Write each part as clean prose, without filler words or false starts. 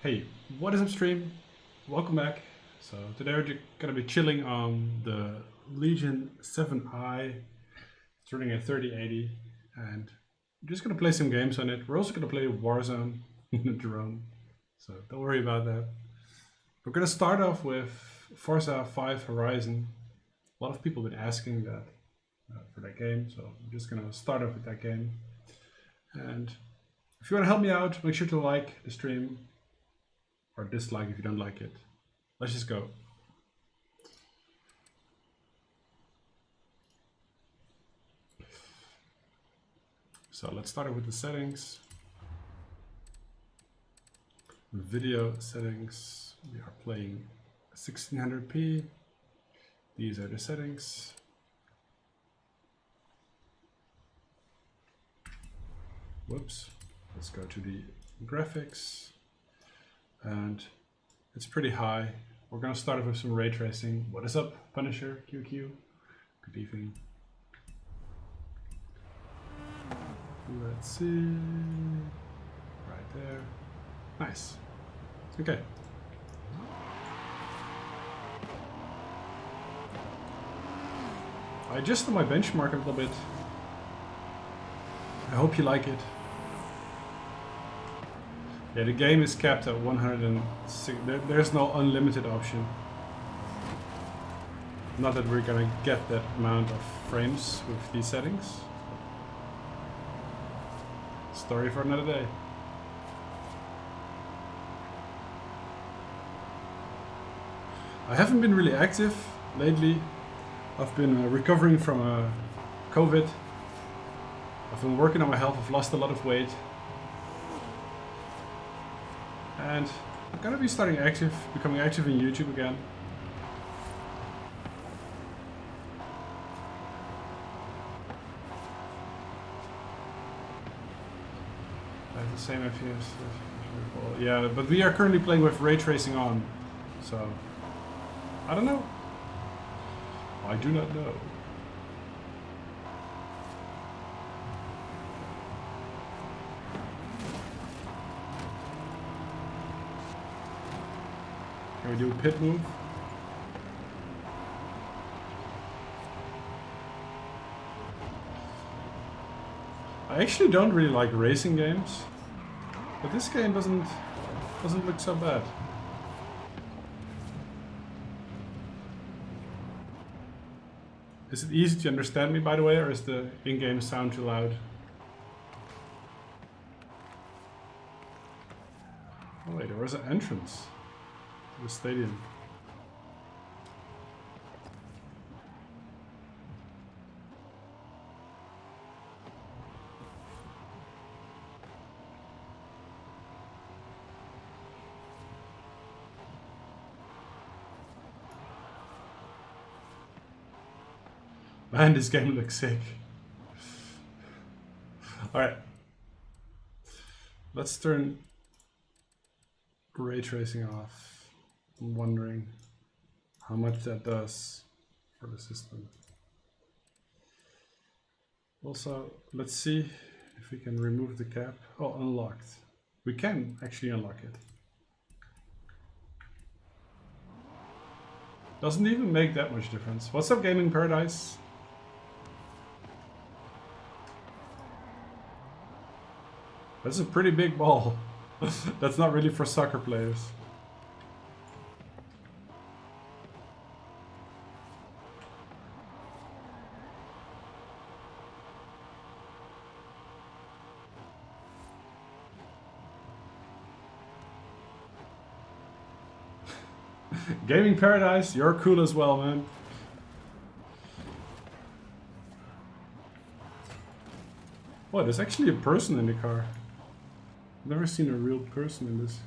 Hey, what is up stream? Welcome back. So today we're gonna be chilling on the Legion 7i. It's running at 3080 and we're just gonna play some games on it. We're also gonna play Warzone in the drone, so don't worry about that. We're gonna start off with Forza 5 Horizon. A lot of people have been asking that for that game, so I'm just gonna start off with that game. And if you wanna help me out, make sure to like the stream. Or dislike if you don't like it. Let's just go. So let's start with the settings. Video settings. We are playing 1600p. These are the settings. Whoops. Let's go to the graphics. And it's pretty high. We're gonna start off with some ray tracing. What is up, Punisher QQ? Good evening. Let's see. Right there. Nice. Okay. I adjusted my benchmark a little bit. I hope you like it. Yeah, the game is capped at 106. There's no unlimited option. Not that we're gonna get that amount of frames with these settings. Story for another day. I haven't been really active lately. I've been recovering from COVID. I've been working on my health. I've lost a lot of weight. And I'm gonna be becoming active in YouTube again. I have the same FPS. Yeah, but we are currently playing with ray tracing on, so I don't know. I do not know. Can we do a pit move? I actually don't really like racing games, but this game doesn't look so bad. Is it easy to understand me, by the way, or is the in-game sound too loud? Oh wait, there was an entrance. The stadium. Man, this game looks sick. Alright. Let's turn ray tracing off. I'm wondering how much that does for the system. Also, let's see if we can remove the cap. Oh, unlocked. We can actually unlock it. Doesn't even make that much difference. What's up, Gaming Paradise? That's a pretty big ball. That's not really for soccer players. Gaming Paradise, you're cool as well, man. Oh, there's actually a person in the car. I've never seen a real person in this.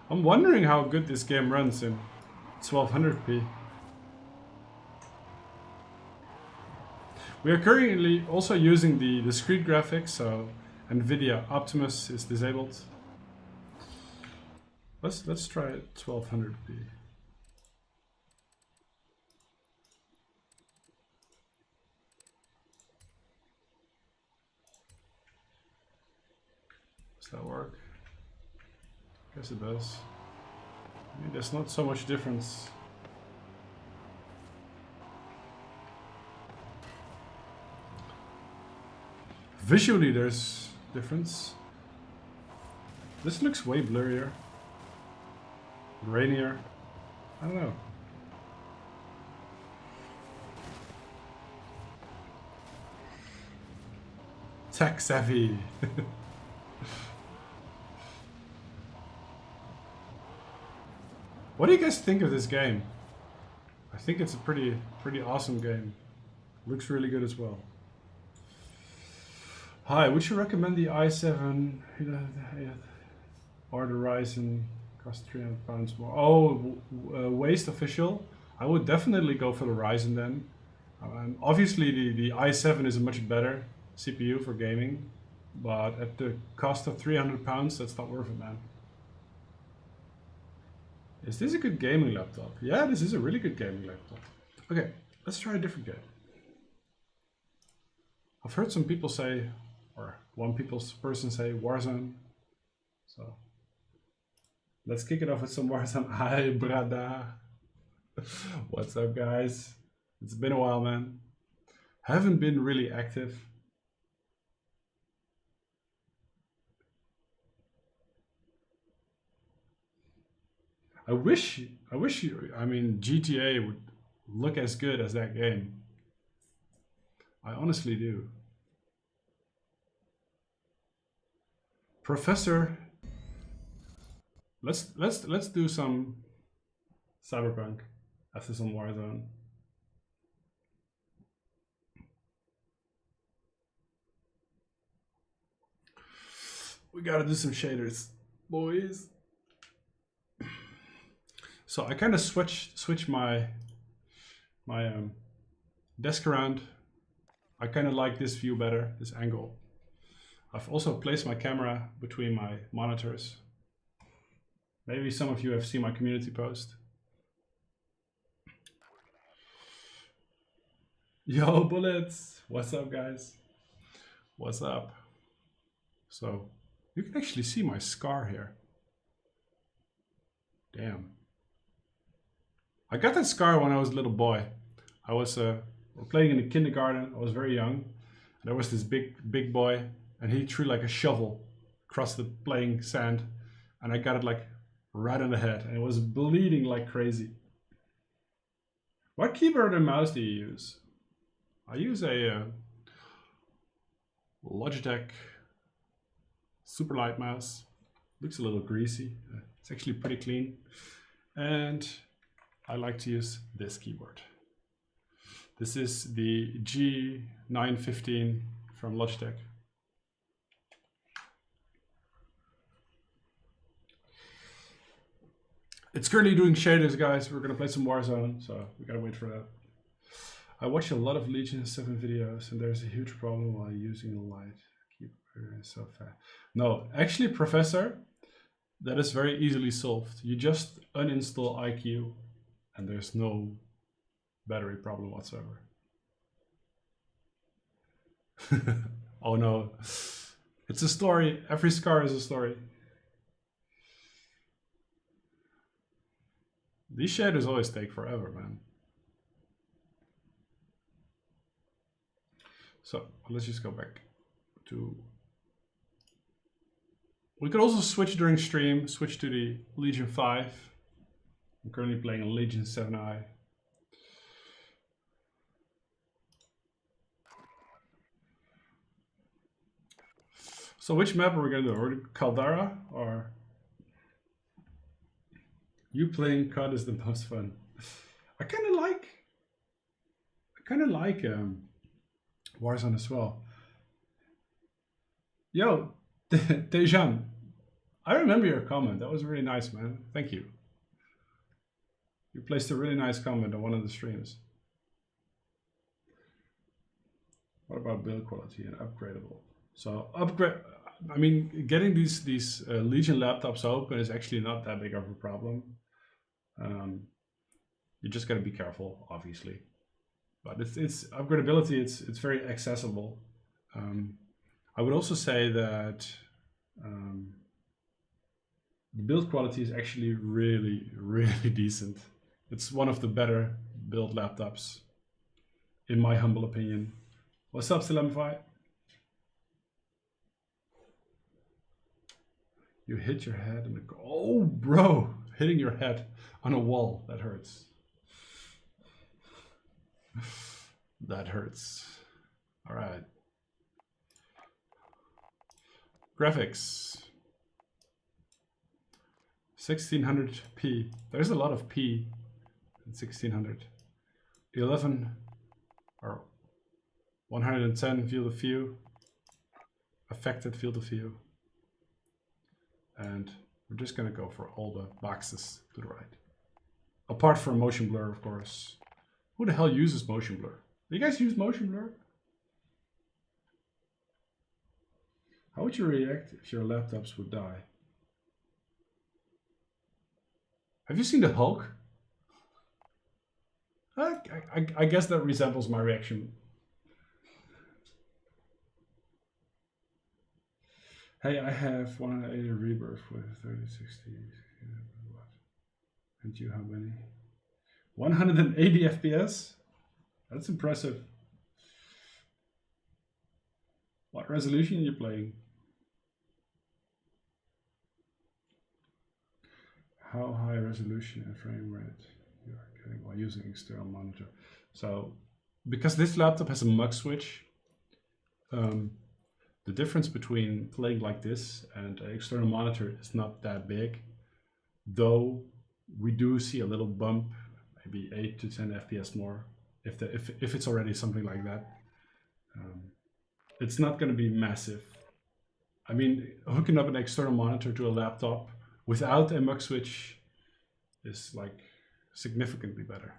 I'm wondering how good this game runs in 1200p. We are currently also using the discrete graphics, so NVIDIA Optimus is disabled. Let's try 1200p. Does that work? Guess it does. I mean, there's not so much difference. Visually there's difference. This looks way blurrier. Grainier. I don't know. Tech savvy. What do you guys think of this game? I think it's a pretty awesome game. Looks really good as well. Hi, would you recommend the i7 or the Ryzen? Cost £300 more. Oh, waste official. I would definitely go for the Ryzen then. Obviously the i7 is a much better CPU for gaming, but at the cost of £300, that's not worth it, man. Is this a good gaming laptop? Yeah, this is a really good gaming laptop. Okay, let's try a different game. I've heard some people say, or one person say Warzone. So let's kick it off with some Warzone. Hi, brada. What's up, guys? It's been a while, man. Haven't been really active. I wish I mean, GTA would look as good as that game. I honestly do. Professor, let's do some Cyberpunk after some Warzone. We gotta do some shaders, boys. So I kind of switch my desk around. I kind of like this view better, this angle. I've also placed my camera between my monitors. Maybe some of you have seen my community post. Yo, bullets! What's up, guys? What's up? So you can actually see my scar here. Damn. I got that scar when I was a little boy. I was playing in the kindergarten. I was very young. There was this big boy, and he threw like a shovel across the playing sand, and I got it like right on the head, and it was bleeding like crazy. What keyboard and mouse do you use? I use a Logitech Superlight mouse. Looks a little greasy. It's actually pretty clean. And I like to use this keyboard. This is the G915 from Logitech. It's currently doing shaders, guys. We're gonna play some Warzone, so we gotta wait for that. I watch a lot of Legion 7 videos, and there's a huge problem while using the light. Keyboard is so fast. No, actually, Professor, that is very easily solved. You just uninstall IQ, and there's no battery problem whatsoever. Oh no, it's a story. Every scar is a story. These shaders always take forever, man. So let's just go back to... We could also switch during stream, switch to the Legion 5. I'm currently playing a Legion 7i. So which map are we gonna do? Or Caldera, or you playing COD is the most fun? I kind of like Warzone as well. Yo, Tejan, I remember your comment. That was really nice, man. Thank you. You placed a really nice comment on one of the streams. What about build quality and upgradable? So I mean, getting these Legion laptops open is actually not that big of a problem. You just gotta be careful, obviously. But it's upgradability. It's very accessible. I would also say that The build quality is actually really, really decent. It's one of the better built laptops, in my humble opinion. What's up, Stilamify? You hit your head on the... Oh, bro! Hitting your head on a wall, that hurts. That hurts. All right. Graphics. 1600p. There's a lot of P in 1600. 11 or 110 field of view. Affected field of view. And we're just gonna go for all the boxes to the right. Apart from motion blur, of course. Who the hell uses motion blur? Do you guys use motion blur? How would you react if your laptops would die? Have you seen the Hulk? I guess that resembles my reaction. Hey, I have 180 rebirth with 3060. And you, how many? 180 FPS? That's impressive. What resolution are you playing? How high resolution and frame rate you are getting while using external monitor. So, because this laptop has a mux switch, the difference between playing like this and an external monitor is not that big, though we do see a little bump, maybe 8 to 10 FPS more, if it's already something like that. It's not going to be massive. I mean, hooking up an external monitor to a laptop without a mux switch is like significantly better.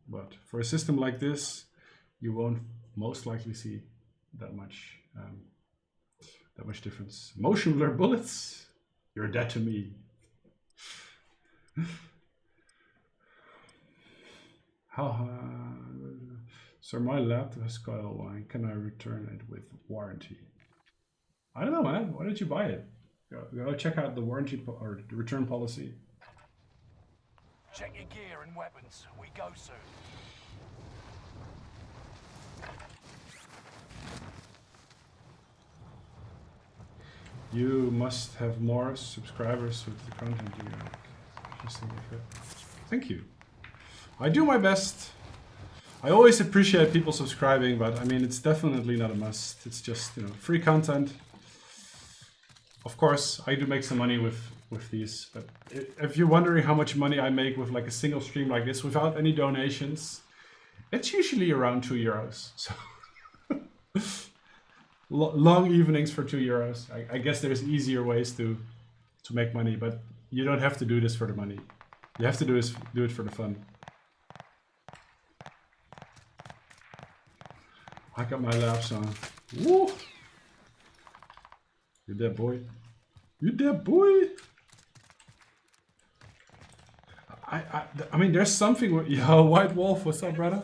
But for a system like this, you won't most likely see that much difference. Motion blur bullets? You're dead to me. How sir, my laptop has got a line. Can I return it with warranty? I don't know, man. Why don't you buy it? Go check out the warranty or the return policy. Check your gear and weapons. We go soon. You must have more subscribers with the content you make. Thank you. I do my best. I always appreciate people subscribing, but I mean, it's definitely not a must. It's just, you know, free content. Of course, I do make some money with these, but if you're wondering how much money I make with like a single stream like this without any donations, it's usually around €2. So long evenings for €2. I guess there's easier ways to make money, but you don't have to do this for the money. You have to do it for the fun. I got my laps on. Woo! You dead, boy. You dead, boy. I mean, there's something. Yo, White Wolf, what's up, brother?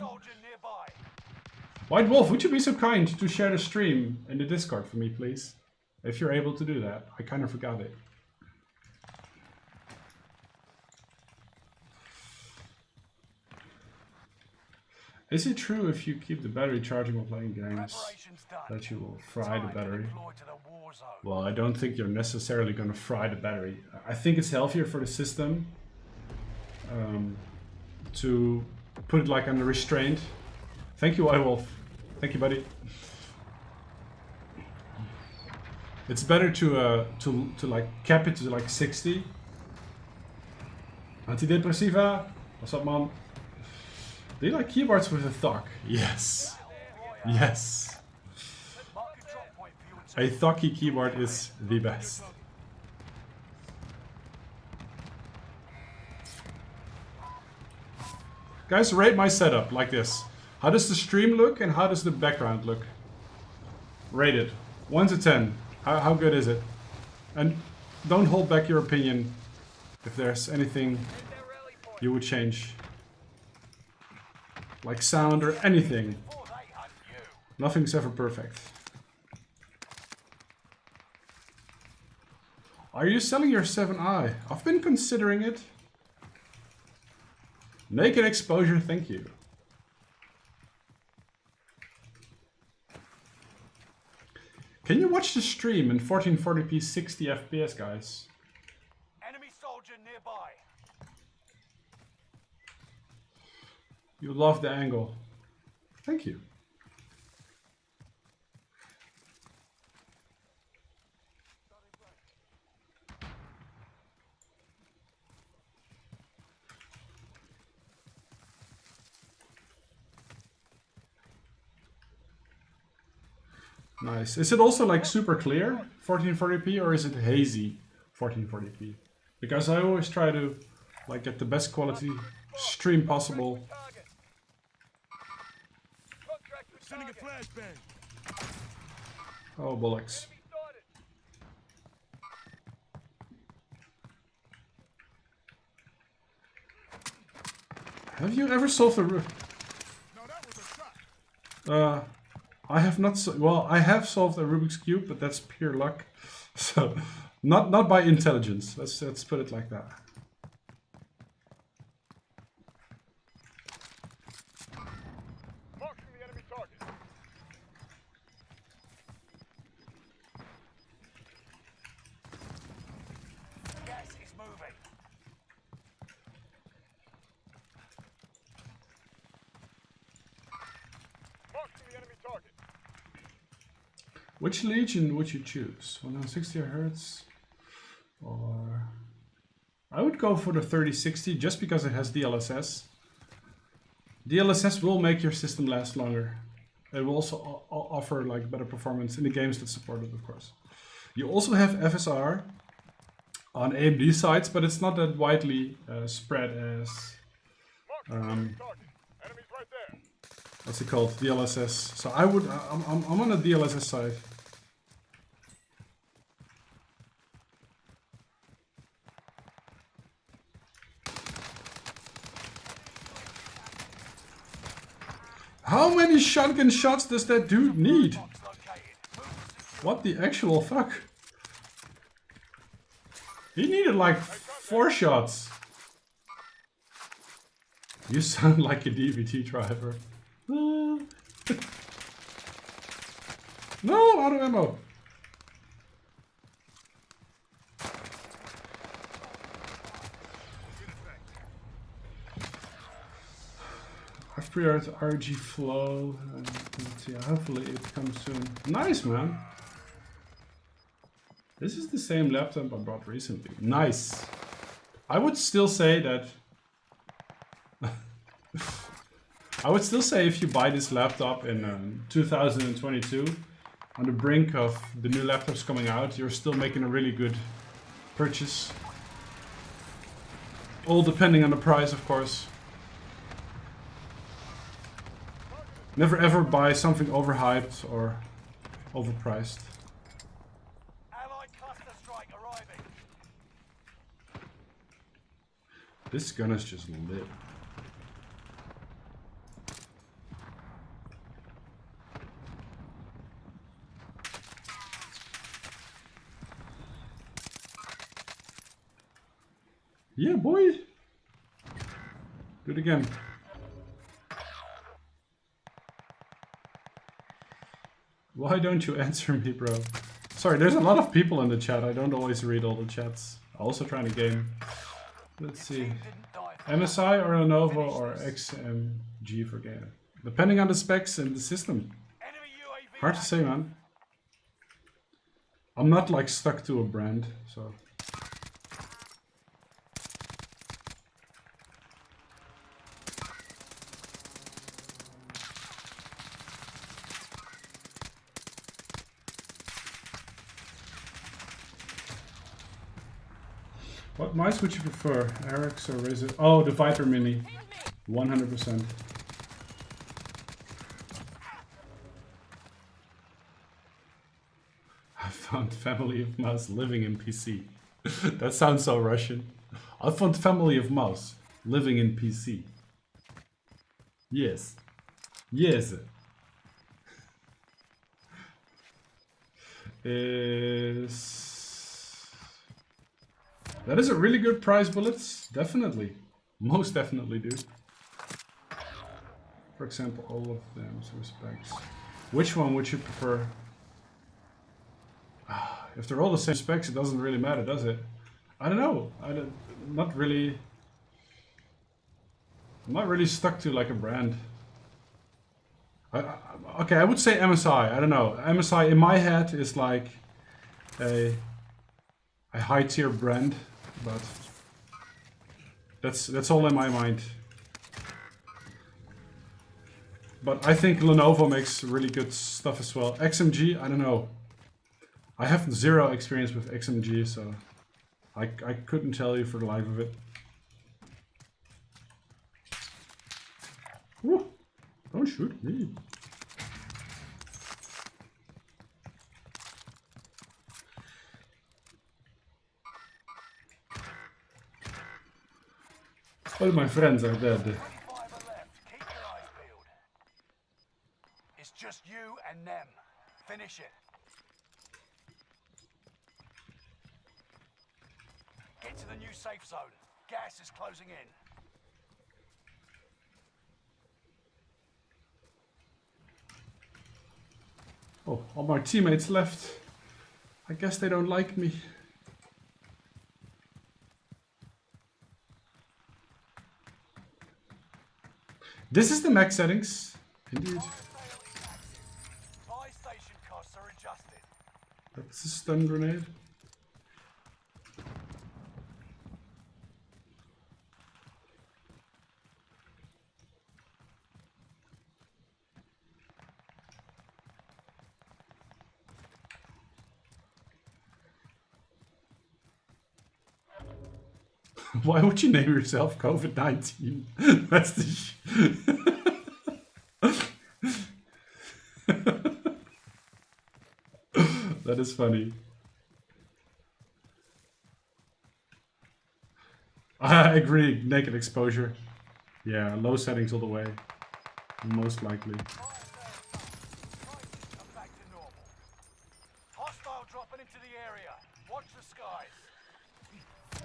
White Wolf, would you be so kind to share the stream in the Discord for me, please? If you're able to do that. I kind of forgot it. Is it true if you keep the battery charging while playing games that you will fry the battery? Well, I don't think you're necessarily going to fry the battery. I think it's healthier for the system to put it like under restraint. Thank you, White Wolf. Thank you, buddy. It's better to like cap it to like 60. Antidepressiva, what's up, mom? Do you like keyboards with a thock? Yes. Yes. A thocky keyboard is the best. Guys, rate my setup like this. How does the stream look and how does the background look? Rate it. 1 to 10. How good is it? And don't hold back your opinion if there's anything you would change. Like sound or anything. Nothing's ever perfect. Are you selling your 7i? I've been considering it. Naked exposure, thank you. Can you watch the stream in 1440p 60 FPS, guys? Enemy soldier nearby. You love the angle. Thank you. Nice. Is it also like super clear 1440p or is it hazy 1440p? Because I always try to like get the best quality stream possible. Sending a flashbang. Oh bollocks. Have you ever solved a I have not. Well, I have solved a Rubik's Cube, but that's pure luck. So, not by intelligence. Let's put it like that. Marking the enemy target. Gas is moving. Marking the enemy target. Which Legion would you choose? 160 Hz, or I would go for the 3060 just because it has DLSS. DLSS will make your system last longer. It will also offer like better performance in the games that support it, of course. You also have FSR on AMD sites, but it's not that widely spread as Enemy's right there. what's it called? DLSS. So I'm on the DLSS side. How many shotgun shots does that dude need? What the actual fuck? He needed like 4 shots. You sound like a DVT driver. No, out of ammo. I've pre-ordered RG Flow. Yeah, hopefully it comes soon. Nice, man. This is the same laptop I bought recently. Nice. I would still say that. I would still say if you buy this laptop in 2022, on the brink of the new laptops coming out, you're still making a really good purchase. All depending on the price, of course. Never ever buy something overhyped or overpriced. Allied cluster strike arriving. This gun is just lit. Yeah, boy. Do it again. Why don't you answer me, bro? Sorry, there's a lot of people in the chat. I don't always read all the chats. Also trying to game. Let's see. MSI or Lenovo or XMG for game. Depending on the specs and the system. Hard to say, man. I'm not like stuck to a brand, so. What mice would you prefer? RX or Razer? Oh, the Viper Mini. 100%. I found family of mouse living in PC. That sounds so Russian. I found family of mouse living in PC. Yes. Yes. Is... That is a really good price, bullets. Definitely. Most definitely, dude. For example, all of them, so specs. Which one would you prefer? If they're all the same specs, it doesn't really matter, does it? I don't know. I'm not really stuck to like a brand. Okay, I would say MSI. I don't know. MSI in my head is like a high tier brand, but that's all in my mind. But I think Lenovo makes really good stuff as well. XMG, I don't know. I have zero experience with XMG, so I couldn't tell you for the life of it. Woo! Don't shoot me. All my friends are dead. 25 are left. Keep your eyes peeled. It's just you and them. Finish it. Get to the new safe zone. Gas is closing in. Oh, all my teammates left. I guess they don't like me. This is the max settings. Indeed. Buy station costs are adjusted. That's a stun grenade. Why would you name yourself COVID-19? That's the That is funny. I agree, naked exposure. Yeah, low settings all the way. Most likely. Come back to normal. Hostile dropping into the area. Watch the skies.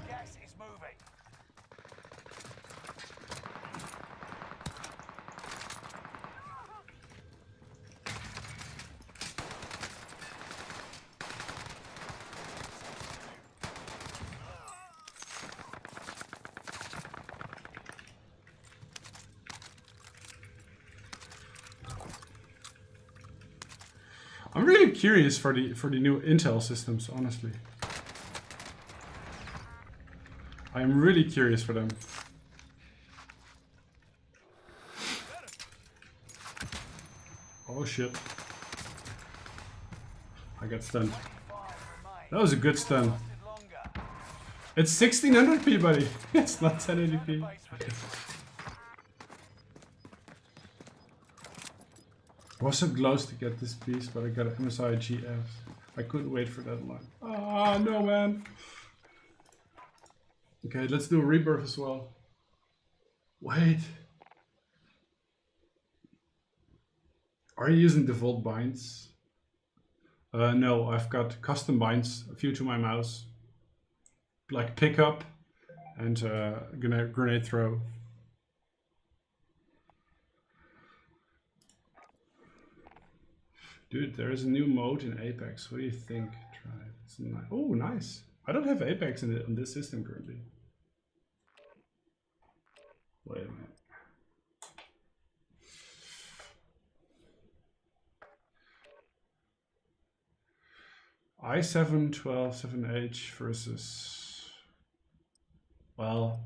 Gas is moving. I'm really curious for the new Intel systems, honestly. I'm really curious for them. Oh shit. I got stunned. That was a good stun. It's 1600p, buddy. It's not 1080p. I was so close to get this piece, but I got an MSI GF. I couldn't wait for that line. Ah, no, man. Okay, let's do a rebirth as well. Wait. Are you using default binds? No, I've got custom binds, a few to my mouse. Like pickup and grenade throw. Dude, there is a new mode in Apex. What do you think? Try it. It's nice. Oh, nice. I don't have Apex on this system currently. Wait a minute. i7-127H versus... Well,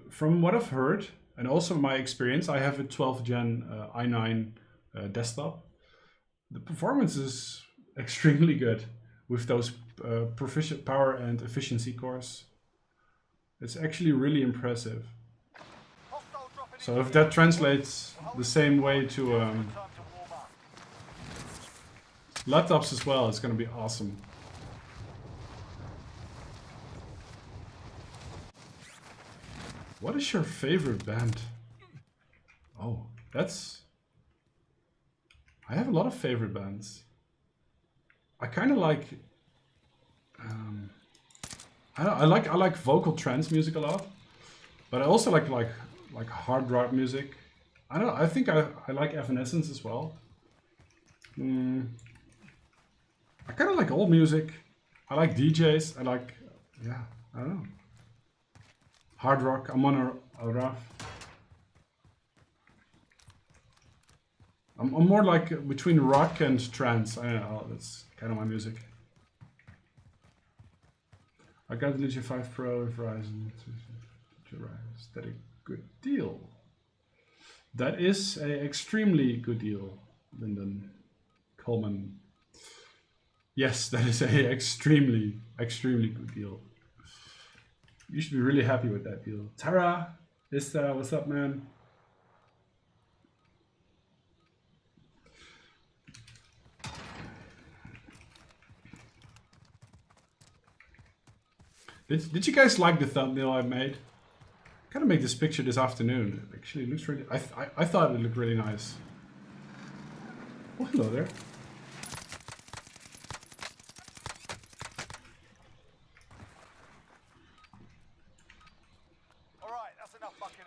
from what I've heard, and also my experience, I have a 12th gen i9 desktop. The performance is extremely good with those proficient power and efficiency cores. It's actually really impressive. So if that translates the same way to laptops as well, it's gonna be awesome. What is your favorite band? Oh, that's... I have a lot of favorite bands. I kind of like I like vocal trance music a lot, but I also like hard rock music. I think I like Evanescence as well. I kind of like old music. I like DJs. I like, yeah, I don't know. Hard rock. I'm on a rough. I'm more like between rock and trance. I don't know. That's kind of my music. I got the G5 Pro Verizon. Is that a good deal? That is an extremely good deal, Lyndon Coleman. Yes, that is a extremely good deal. You should be really happy with that deal. Tara, what's up, man? Did you guys like the thumbnail I made? I'm gonna make this picture this afternoon. It actually looks really. I thought it looked really nice. Oh, hello there.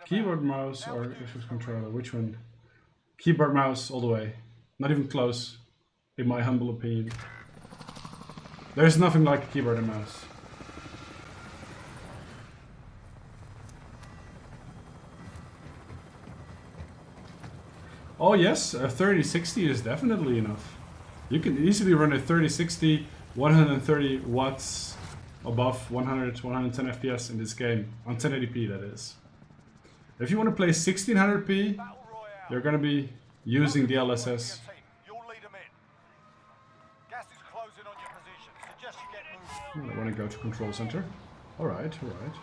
Keyboard, mouse, or Xbox controller? Which one? Keyboard, mouse, all the way. Not even close, in my humble opinion. There's nothing like a keyboard and mouse. Oh yes, a 3060 is definitely enough. You can easily run a 3060, 130 watts above 100, 110 FPS in this game. On 1080p, that is. If you want to play 1600p, you're going to be using the LSS. I want to go to control center. Alright, alright.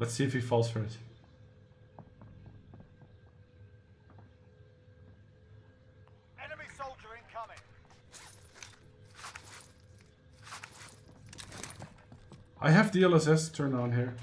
Let's see if he falls for it. Enemy soldier incoming. I have DLSS turned on here.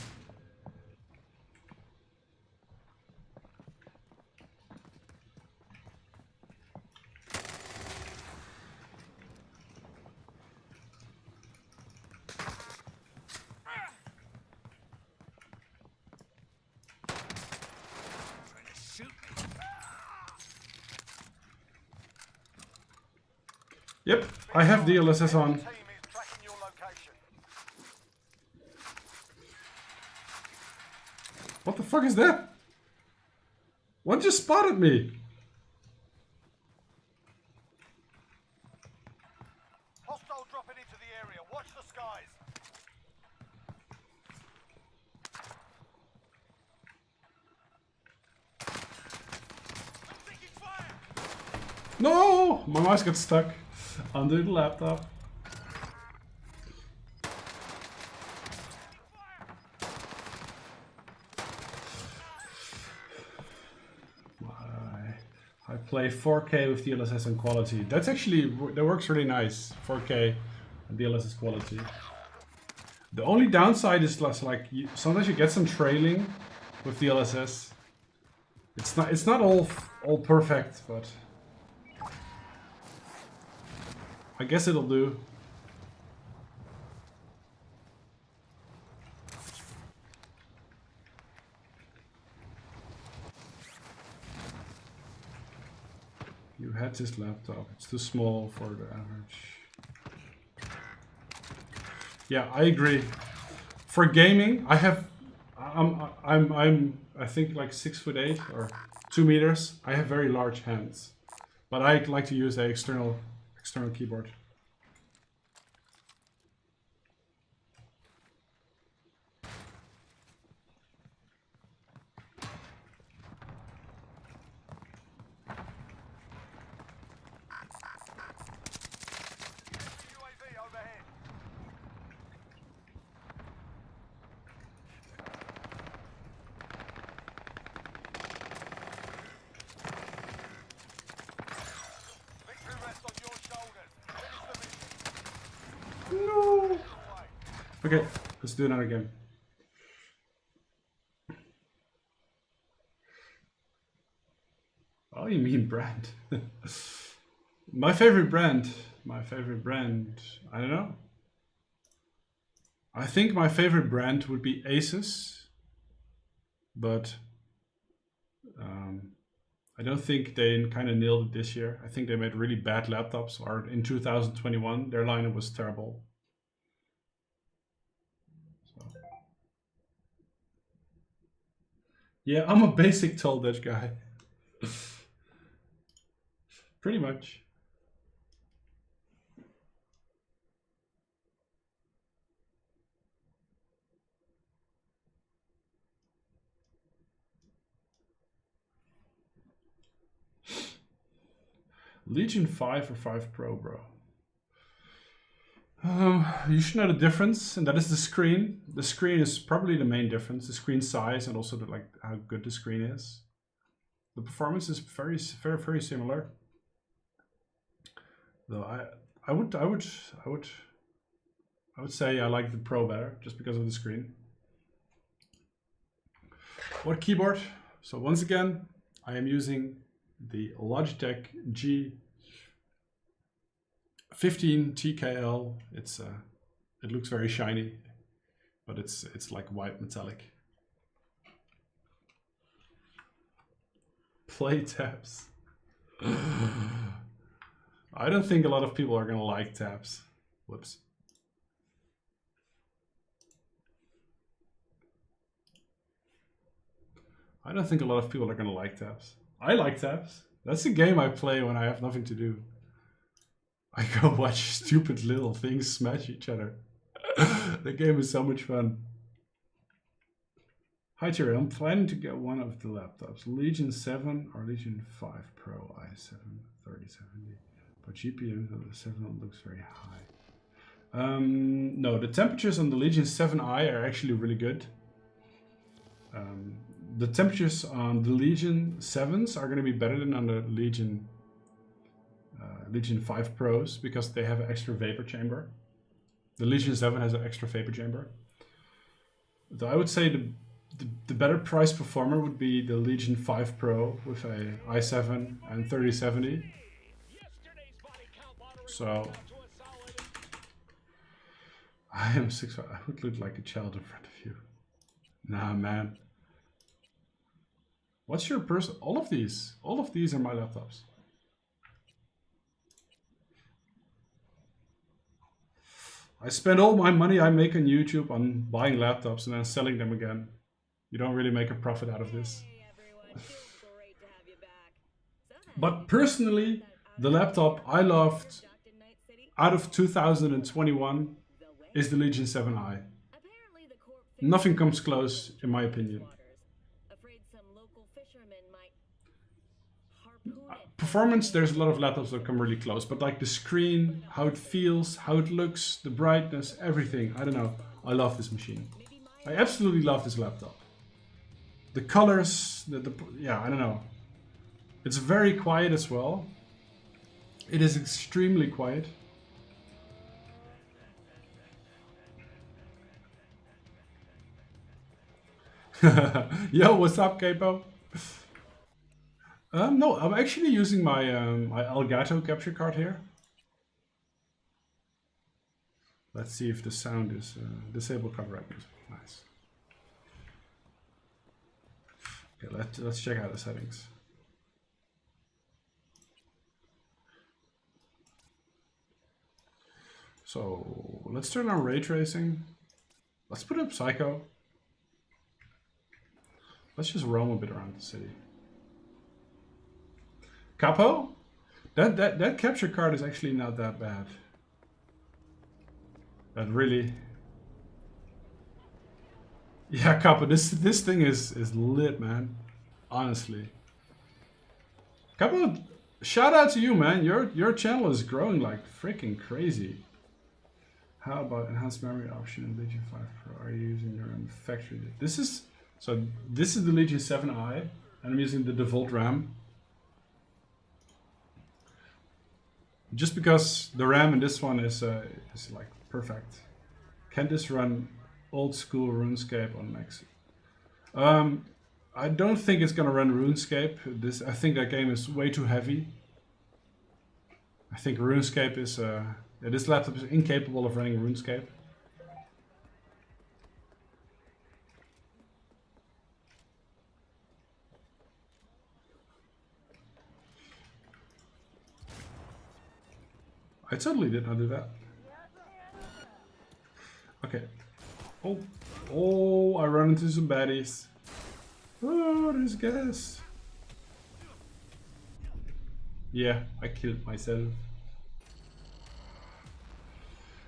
Yep, I have DLSS on. What the fuck is that? What just spotted me? Hostile dropping into the area. Watch the skies. No! My mouse got stuck under the laptop. I play 4K with DLSS and quality. That's actually, that works really nice. 4K and DLSS quality. The only downside is less like sometimes you get some trailing with DLSS. It's not all perfect, but I guess it'll do. You had this laptop. It's too small for the average. Yeah, I agree. For gaming, I I think like 6'8" or 2 meters. I have very large hands, but I like to use a external keyboard. UAV overhead. Victory rests on your shoulders. Finish the mission. No. Okay, let's do another game. Oh, you mean brand? My favorite brand, I don't know. I think my favorite brand would be Asus, but I don't think they kind of nailed it this year. I think they made really bad laptops, or in 2021, their lineup was terrible. So. Yeah, I'm a basic tall Dutch guy. Pretty much. Legion 5 or 5 Pro, bro? You should know the difference, and that is the screen. The screen is probably the main difference. The screen size and also like how good the screen is. The performance is very similar. Though I would say I like the Pro better just because of the screen. What keyboard? So once again, I am using the Logitech G915 TKL. It looks very shiny, but it's like white metallic. Play tabs. I don't think a lot of people are gonna like tabs. Whoops. I don't think a lot of people are gonna like tabs. I like tabs. That's a game I play when I have nothing to do. I go watch stupid little things smash each other. The game is so much fun. Hi Terry, I'm planning to get one of the laptops. Legion 7 or Legion 5 Pro i7 3070. But GPU of the 7 looks very high. No, the temperatures on the Legion 7i are actually really good. The temperatures on the Legion 7s are going to be better than on the Legion 5 Pros because they have an extra vapor chamber. The Legion 7 has an extra vapor chamber. Though I would say the better price performer would be the Legion 5 Pro with a i7 and 3070. So I am 6'5". I would look like a child in front of you. Nah, man. What's your person? All of these are my laptops. I spend all my money I make on YouTube on buying laptops and then selling them again. You don't really make a profit out of this. But personally, the laptop I loved out of 2021 is the Legion 7i. Nothing comes close, in my opinion. Performance, there's a lot of laptops that come really close, but like the screen, how it feels, how it looks, the brightness, everything, I don't know. I love this machine. I absolutely love this laptop. The colors, yeah, I don't know. It's very quiet as well. It is extremely quiet. Yo, what's up, Capo? No, I'm actually using my my Elgato capture card here. Let's see if the sound is disable copyright music. Nice. Okay, let's check out the settings. So let's turn on ray tracing. Let's put up Psycho. Let's just roam a bit around the city. Capo? That capture card is actually not that bad. That really... Yeah, Capo, this thing is lit, man. Honestly. Capo, shout out to you, man. Your channel is growing like freaking crazy. How about enhanced memory option in Legion 5 Pro? Are you using your own factory? This is the Legion 7i, and I'm using the default RAM. Just because the RAM in this one is like perfect. Can this run old school RuneScape on Max? I don't think it's gonna run RuneScape. I think that game is way too heavy. I think RuneScape is this laptop is incapable of running RuneScape. I totally did not do that. Okay. Oh, I run into some baddies. Oh, there's gas. Yeah, I killed myself.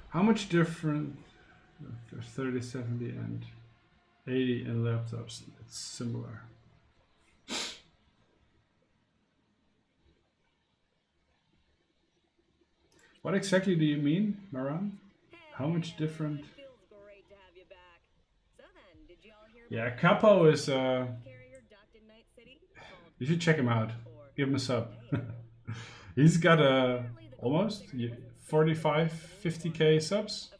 How much different? There's 30, 70 and 80 in laptops. It's similar. What exactly do you mean, Maran? How much different? Yeah, Capo is you should check him out. Give him a sub. He's got almost 45, 50k subs.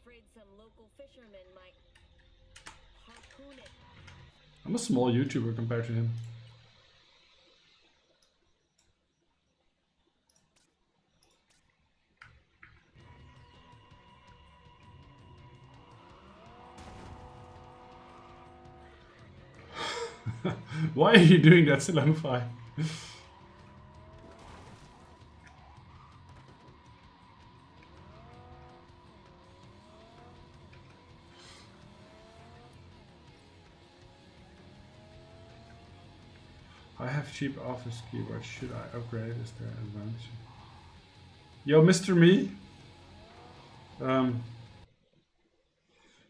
I'm a small YouTuber compared to him. Why are you doing that, Silamify? I have cheap office keyboard. Should I upgrade? Is there an advantage? Yo, Mr. Me.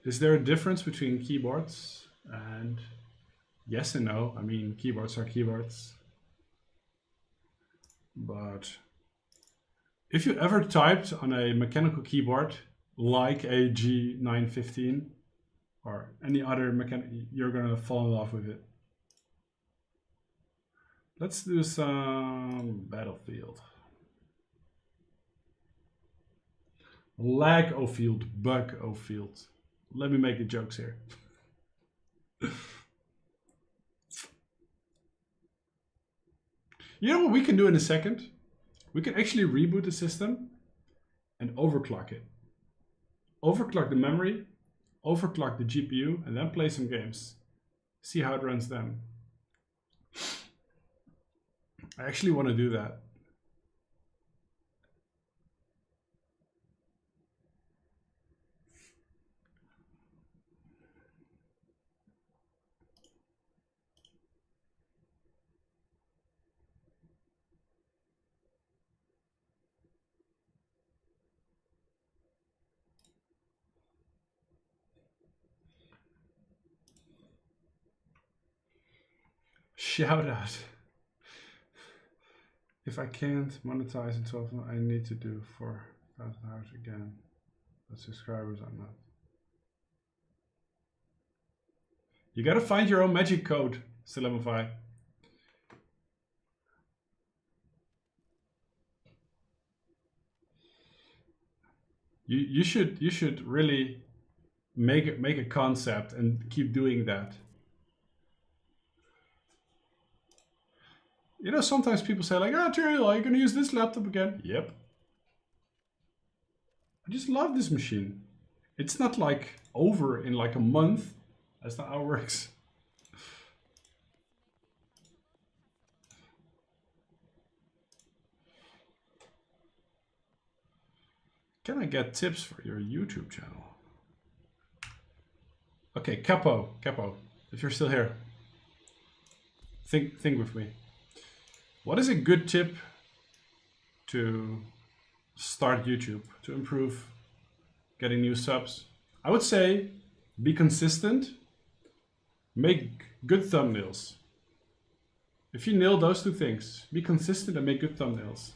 Is there a difference between keyboards and... Yes and no. I mean, keyboards are keyboards. But if you ever typed on a mechanical keyboard like a G915 or any other mechanical, you're gonna fall in love with it. Let's do some Battlefield. Lag o field, bug o field. Let me make the jokes here. You know what we can do in a second? We can actually reboot the system and overclock it. Overclock the memory, overclock the GPU, and then play some games. See how it runs then. I actually want to do that. Shout out. If I can't monetize in 12 months, I need to do 4,000 hours again. But subscribers are not. You gotta find your own magic code, Silamify. You should really make a concept and keep doing that. You know, sometimes people say like, "Oh, Terry, are you gonna use this laptop again?" Yep. I just love this machine. It's not like over in like a month. That's not how it works. Can I get tips for your YouTube channel? Okay, Capo, if you're still here. think with me. What is a good tip to start YouTube, to improve getting new subs? I would say be consistent, make good thumbnails. If you nail those two things, be consistent and make good thumbnails.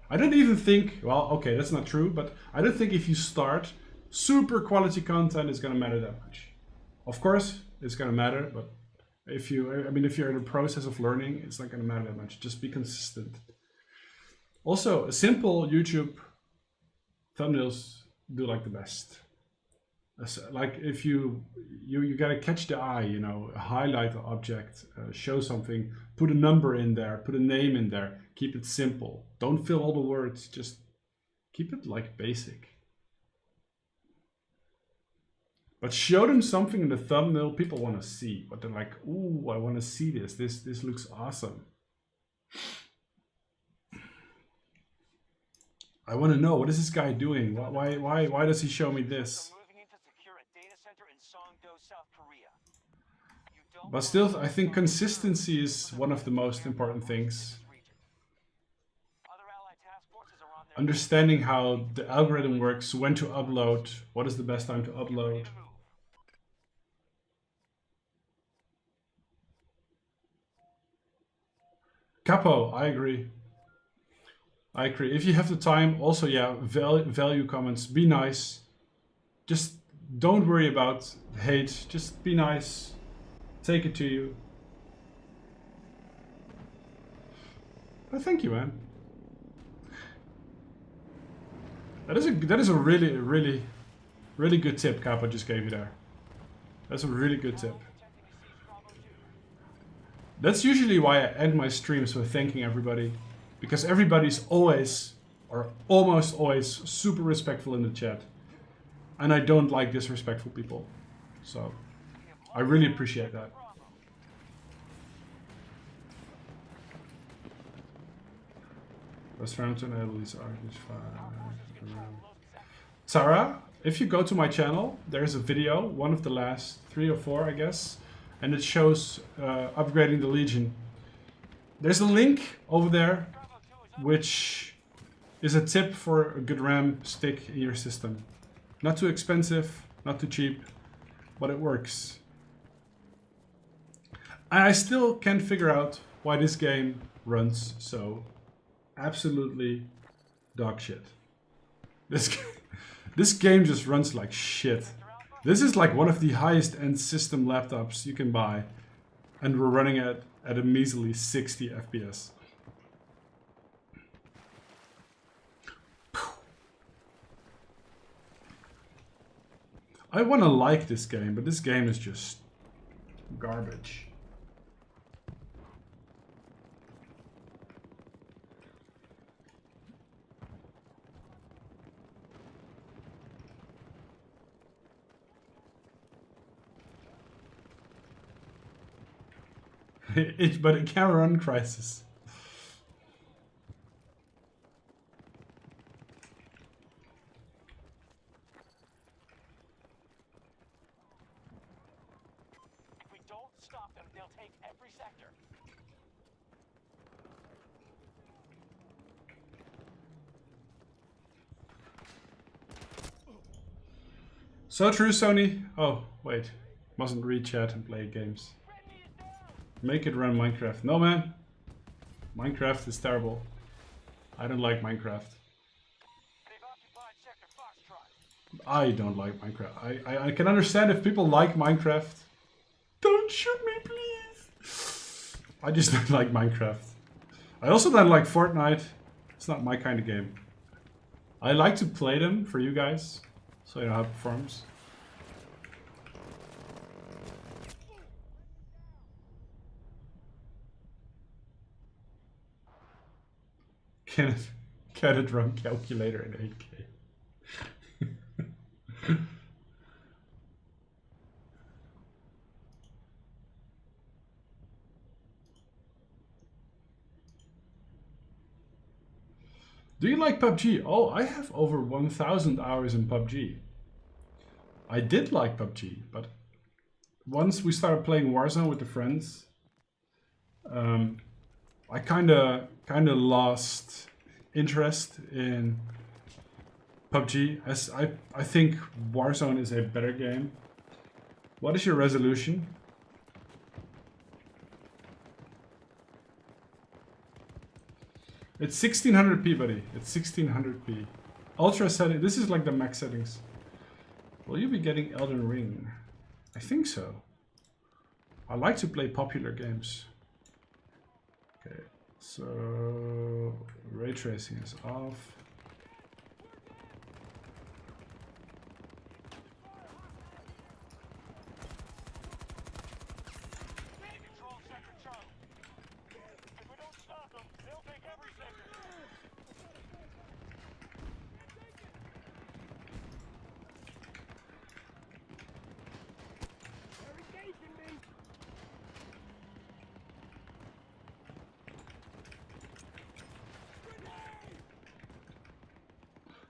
I don't even think, well, okay, that's not true, but I don't think if you start, super quality content is gonna matter that much. Of course, it's gonna matter, but if you're in the process of learning, it's not gonna matter that much. Just be consistent. Also, simple YouTube thumbnails do like the best. Like if you gotta catch the eye, you know, highlight the object, show something, put a number in there, put a name in there, keep it simple. Don't fill all the words, just keep it like basic. But show them something in the thumbnail people want to see. But they're like, ooh, I want to see this. This looks awesome. I want to know, what is this guy doing? Why does he show me this? But still, I think consistency is one of the most important things. Understanding how the algorithm works, when to upload, what is the best time to upload. Capo, I agree. I agree. If you have the time, also, yeah, value comments, be nice. Just don't worry about hate, just be nice. Take it to you. Oh, thank you, man. That is a really good tip Capo just gave you there. That's a really good tip. That's usually why I end my streams with thanking everybody, because everybody's always, or almost always, super respectful in the chat. And I don't like disrespectful people. So, I really appreciate that. Let's try to enable these arguments. Sarah, if you go to my channel, there's a video, one of the last 3 or 4, I guess. And it shows upgrading the Legion. There's a link over there, which is a tip for a good RAM stick in your system. Not too expensive, not too cheap, but it works. I still can't figure out why this game runs so absolutely dog shit. This game just runs like shit. This is like one of the highest end system laptops you can buy, and we're running at a measly 60 FPS. I want to like this game, but this game is just garbage. But it can run Crisis. If we don't stop them, they'll take every sector. So true, Sony. Oh, wait. Mustn't read chat and play games. Make it run Minecraft. No, man. Minecraft is terrible. I don't like Minecraft. I don't like Minecraft. I can understand if people like Minecraft. Don't shoot me, please. I just don't like Minecraft. I also don't like Fortnite. It's not my kind of game. I like to play them for you guys, so you know how it performs. Can it run calculator in 8K? Do you like PUBG? Oh, I have over 1,000 hours in PUBG. I did like PUBG, but once we started playing Warzone with the friends, I kind of lost interest in PUBG, as I think Warzone is a better game. What is your resolution? It's 1600p, buddy. It's 1600p. Ultra setting. This is like the max settings. Will you be getting Elden Ring? I think so. I like to play popular games. Okay, so ray tracing is off.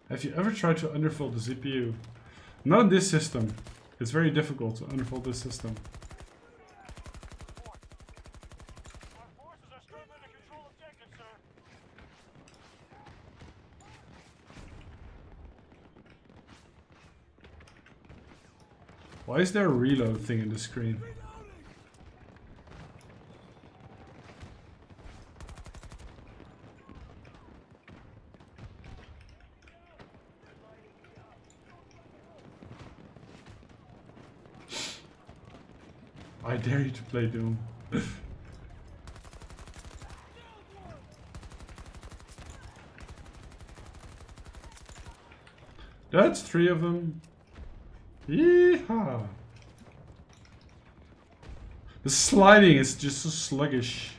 Have you ever tried to underfold the CPU? Not in this system. It's very difficult to underfold this system. Why is there a reload thing in the screen? I dare you to play Doom. That's 3 of them. Yeehaw! The sliding is just so sluggish.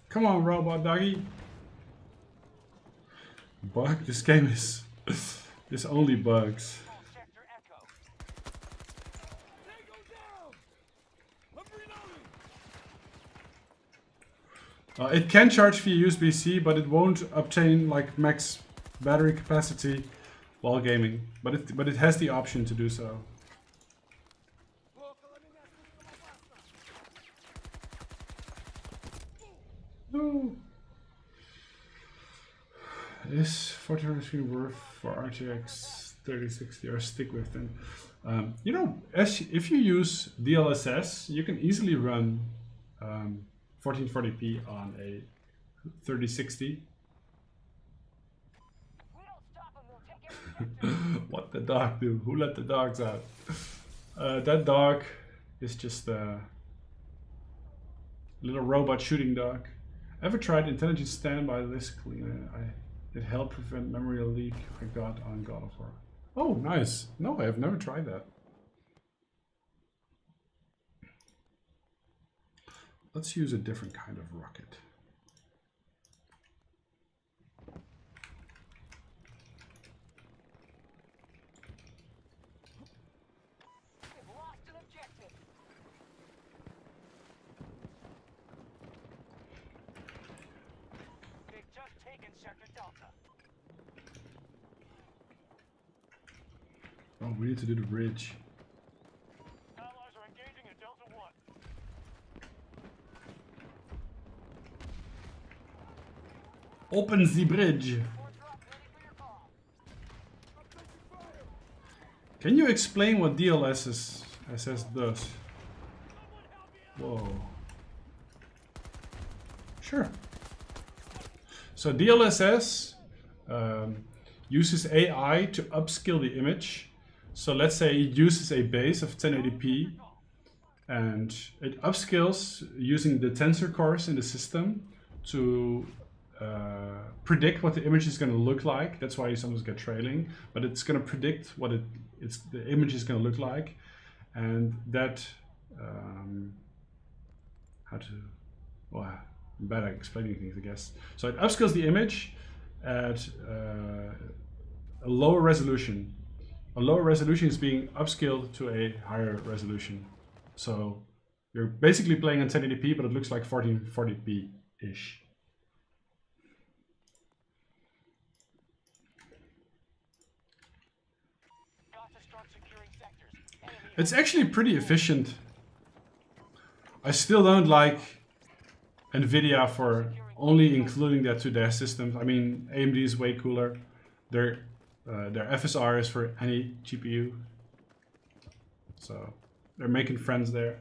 Come on, robot doggy. Bug. This game is only bugs. It can charge via USB-C, but it won't obtain like max battery capacity while gaming. But it has the option to do so. No. Is 1400 screen worth for RTX 3060 or stick with them? You know, if you use DLSS, you can easily run 1440p on a 3060. What the dog do? Who let the dogs out? That dog is just a little robot shooting dog. Ever tried intelligent standby list cleaner? It helped prevent memory leak I got on God of War. Oh, nice. No, I have never tried that. Let's use a different kind of rocket. Oh, we need to do the bridge. Allies are engaging at Delta 1. Open the bridge. Can you explain what DLSS does? Whoa. Sure. So DLSS uses AI to upscale the image. So let's say it uses a base of 1080p and it upscales using the tensor cores in the system to predict what the image is going to look like. That's why you sometimes get trailing, but it's going to predict what the image is going to look like, and that how to, well, I'm bad at explaining things, I guess. So it upscales the image at a lower resolution. A lower resolution is being upscaled to a higher resolution. So you're basically playing in 1080p, but it looks like 1440p-ish. It's actually pretty efficient. I still don't like NVIDIA for only including that to their systems. I mean, AMD is way cooler. Their FSR is for any GPU. So they're making friends there.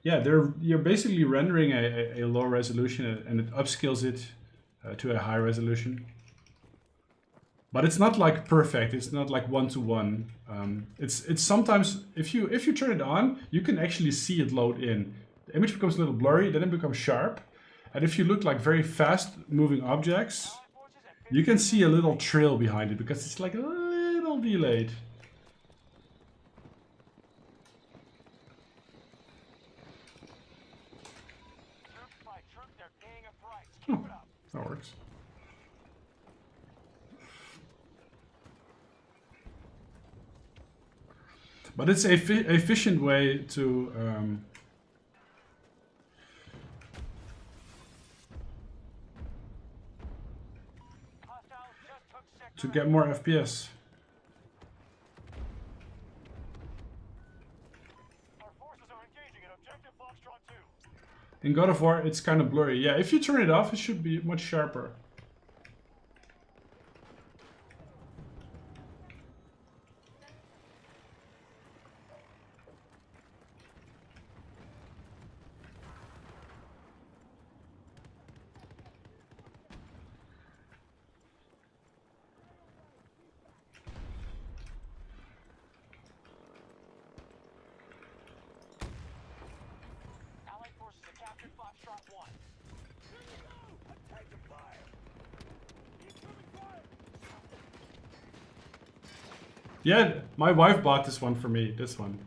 Yeah, you're basically rendering a low resolution and it upscales it to a high resolution. But it's not like perfect. It's not like one-to-one. It's sometimes if you turn it on, you can actually see it load in. The image becomes a little blurry, then it becomes sharp. And if you look like very fast moving objects, you can see a little trail behind it because it's like a little delayed. Oh, that works. But it's a efficient way to get more FPS. In God of War, it's kind of blurry. Yeah, if you turn it off, it should be much sharper. Yeah, my wife bought this one for me. This one.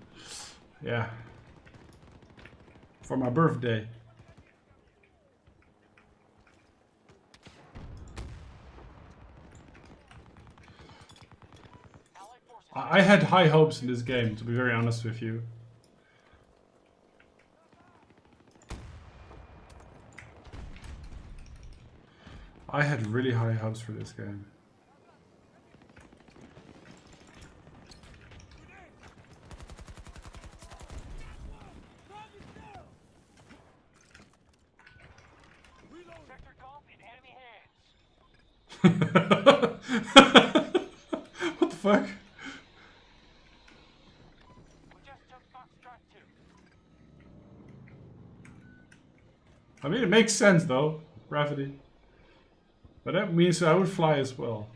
Yeah. For my birthday. I had high hopes in this game, to be very honest with you. I had really high hopes for this game. What the fuck? I mean, it makes sense though, gravity. But that means I would fly as well.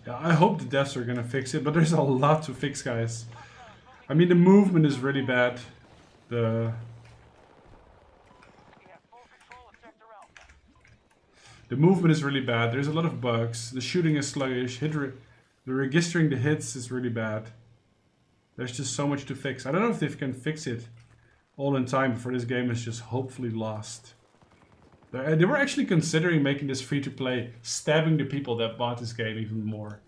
Yeah, I hope the devs are gonna fix it, but there's a lot to fix, guys. I mean, the movement is really bad. The movement is really bad. There's a lot of bugs. The shooting is sluggish. The registering the hits is really bad. There's just so much to fix. I don't know if they can fix it all in time before this game is just hopefully lost. They were actually considering making this free to play, stabbing the people that bought this game even more.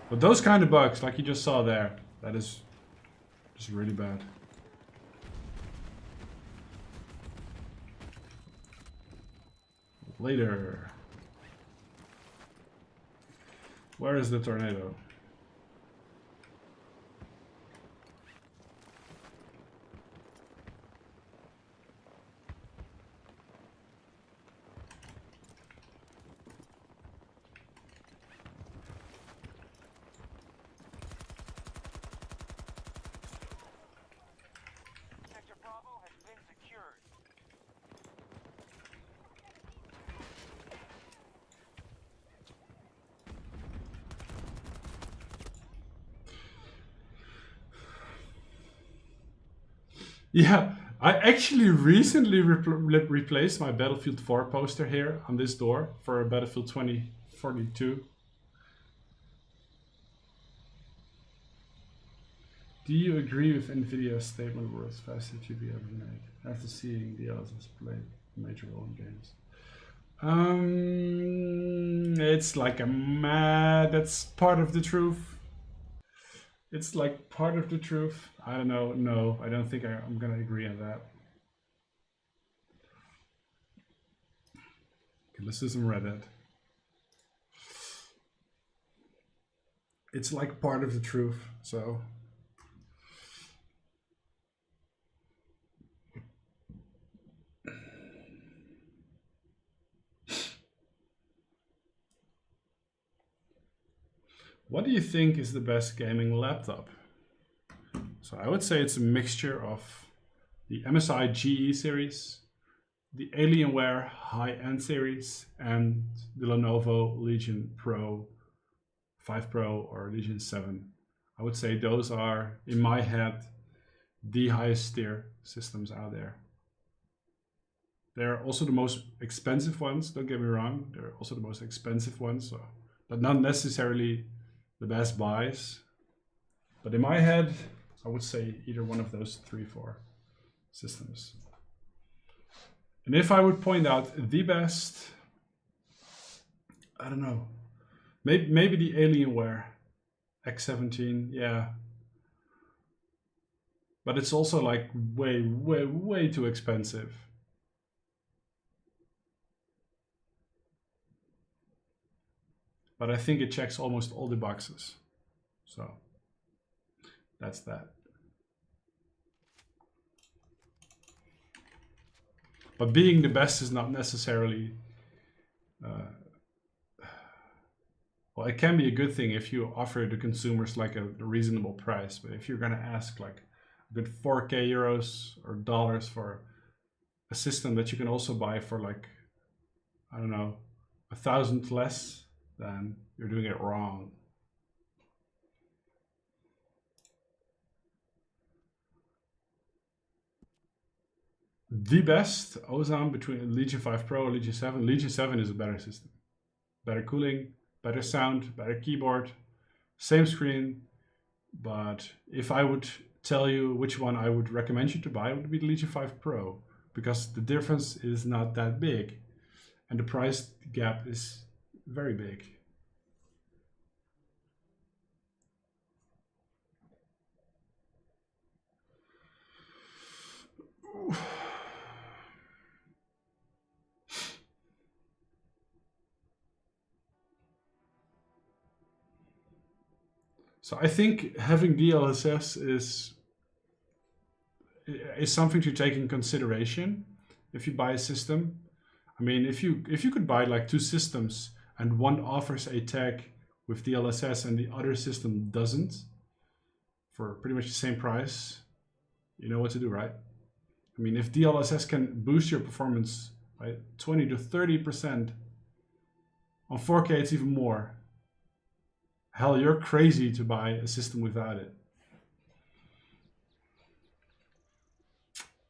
But those kind of bugs, like you just saw there, that is just really bad. Later. Where is the tornado? Yeah, I actually recently replaced my Battlefield 4 poster here on this door for a Battlefield 2042. Do you agree with Nvidia's statement world's fastest GPU ever made after seeing the others play a major role in games? It's like that's part of the truth. It's like part of the truth. I don't know. No, I don't think I'm gonna agree on that. Okay, let's do some Reddit. It's like part of the truth, so. What do you think is the best gaming laptop? So I would say it's a mixture of the MSI GE series, the Alienware high-end series, and the Lenovo Legion Pro 5 Pro or Legion 7. I would say those are, in my head, the highest tier systems out there. They're also the most expensive ones, don't get me wrong. They're also the most expensive ones, so, but not necessarily the best buys. But in my head, I would say either one of those 3-4 systems. And if I would point out the best, I don't know, maybe the Alienware X17, yeah. But it's also like way too expensive. But I think it checks almost all the boxes. So that's that. But being the best is not necessarily, well, it can be a good thing if you offer the consumers like a reasonable price. But if you're gonna ask like a good 4K euros or dollars for a system that you can also buy for like, I don't know, 1,000 less, then you're doing it wrong. The best OSAM between Legion 5 Pro and Legion 7. Legion 7 is a better system. Better cooling, better sound, better keyboard, same screen. But if I would tell you which one I would recommend you to buy, it would be the Legion 5 Pro, because the difference is not that big and the price gap is very big. So I think having DLSS is something to take in consideration if you buy a system. I mean, if you could buy like 2 systems and one offers a tag with DLSS and the other system doesn't, for pretty much the same price, you know what to do, right? I mean, if DLSS can boost your performance by 20 to 30%, on 4K it's even more. Hell, you're crazy to buy a system without it.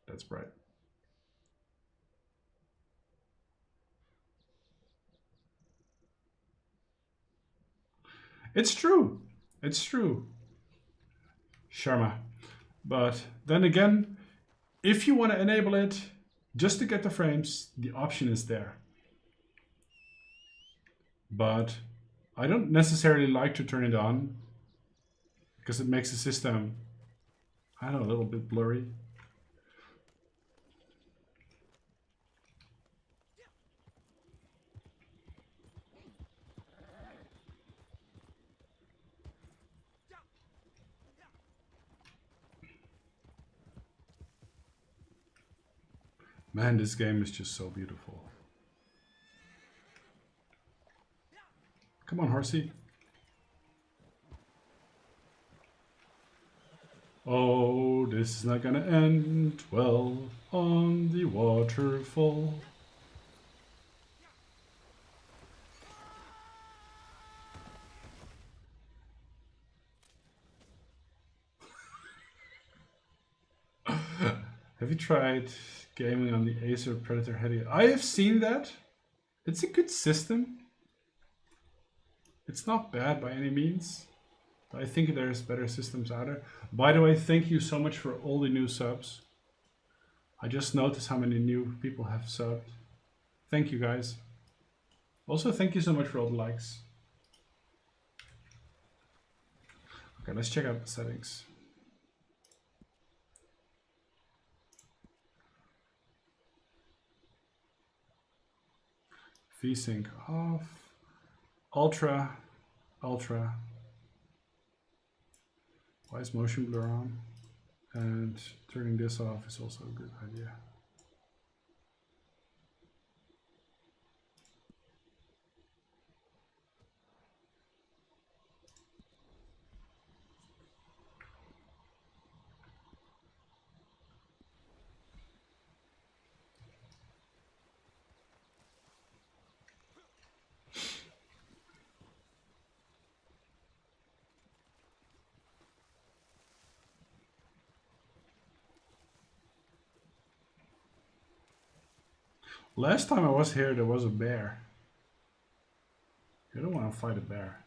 That's bright. It's true. It's true. Sharma. But then again, if you want to enable it just to get the frames, the option is there. But I don't necessarily like to turn it on because it makes the system, I don't know, a little bit blurry. Man, this game is just so beautiful. Come on, horsey. Oh, this is not gonna end well on the waterfall. Have you tried gaming on the Acer Predator headset? I have seen that. It's a good system. It's not bad by any means. I think there's better systems out there. By the way, thank you so much for all the new subs. I just noticed how many new people have subbed. Thank you guys. Also, thank you so much for all the likes. Okay, let's check out the settings. VSync off. Ultra. Ultra. Why is motion blur on? And turning this off is also a good idea. Last time I was here, there was a bear. You don't want to fight a bear.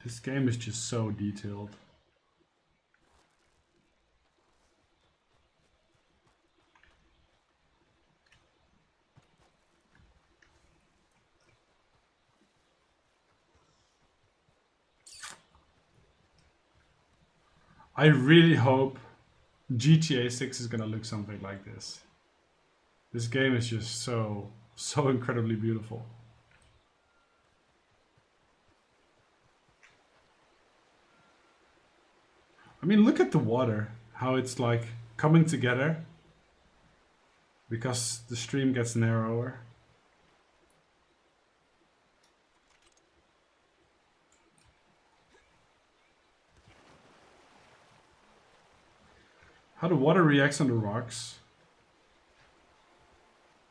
This game is just so detailed. I really hope GTA 6 is gonna look something like this. This game is just so incredibly beautiful. I mean, look at the water, how it's like coming together because the stream gets narrower. How the water reacts on the rocks.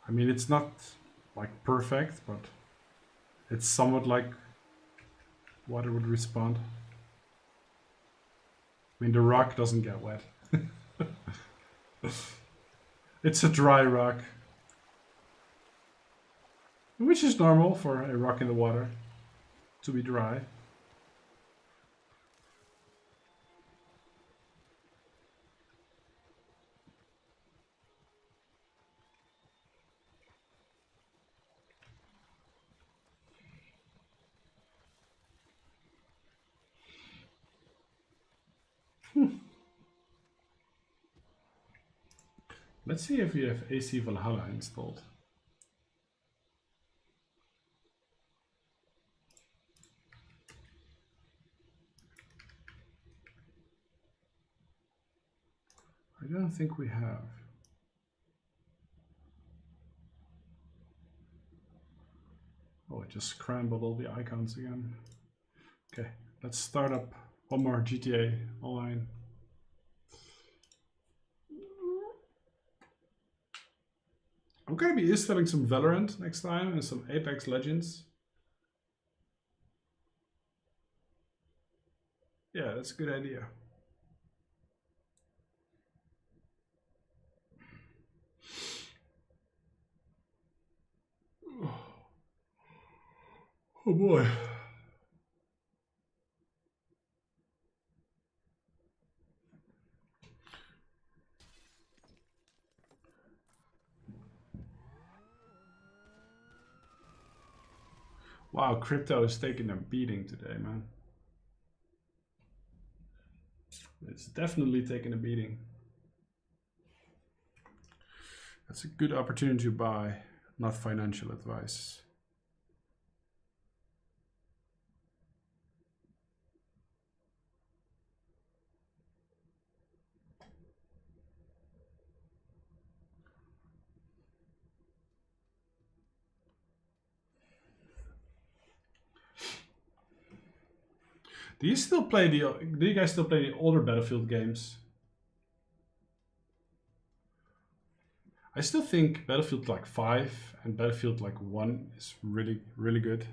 I mean, it's not like perfect, but it's somewhat like water would respond. I mean, the rock doesn't get wet. It's a dry rock. Which is normal for a rock in the water to be dry. Let's see if we have AC Valhalla installed. I don't think we have. Oh, it just scrambled all the icons again. Okay, let's start up one more GTA Online. I'm gonna be installing some Valorant next time and some Apex Legends. Yeah, that's a good idea. Oh boy. Wow, crypto is taking a beating today, man. It's definitely taking a beating. That's a good opportunity to buy, not financial advice. Do you guys still play the older Battlefield games? I still think Battlefield like 5 and Battlefield like 1 is really, really good.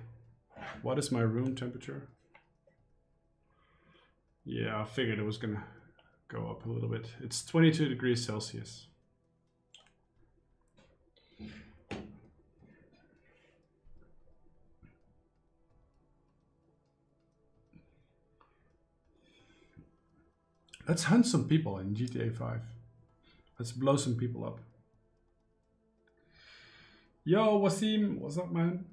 What is my room temperature? Yeah, I figured it was gonna go up a little bit. It's 22 degrees Celsius. Let's hunt some people in GTA 5. Let's blow some people up. Yo, Wasim, what's up, man?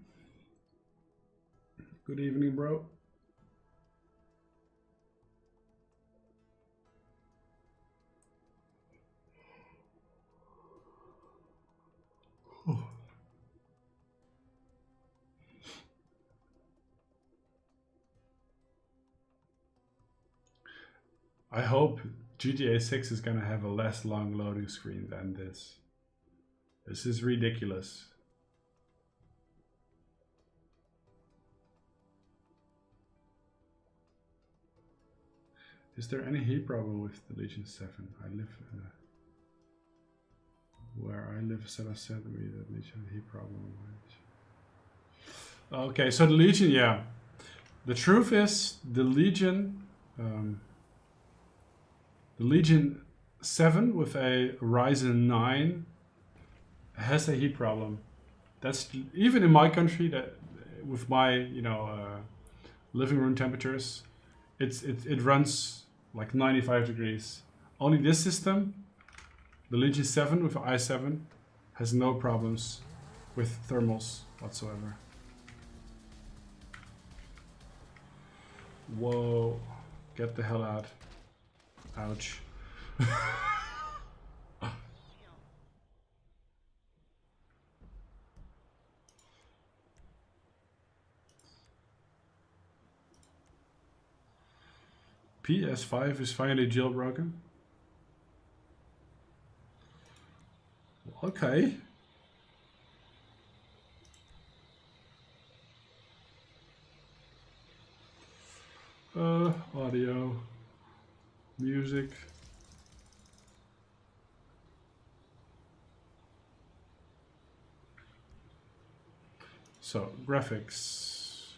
Good evening, bro. I hope GTA 6 is gonna have a less long loading screen than this. This is ridiculous. Is there any heat problem with the Legion 7? I live where I live, Sarah said to me that Legion had a heat problem. Okay, so the Legion, yeah. The truth is, the Legion 7 with a Ryzen 9 has a heat problem. That's even in my country, that with my living room temperatures, it runs like 95 degrees. Only this system, the Legion 7 with i7, has no problems with thermals whatsoever. Whoa, get the hell out. Ouch. PS5 is finally jailbroken. Okay. Audio, music. So, graphics.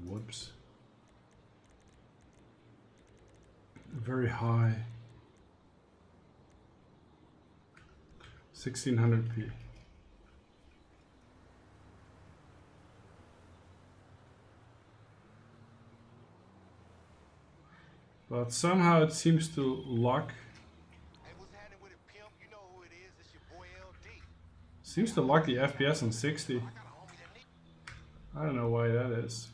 Whoops. Very high. 1600p. But somehow it seems to lock. Seems to lock the FPS on 60. I don't know why that is.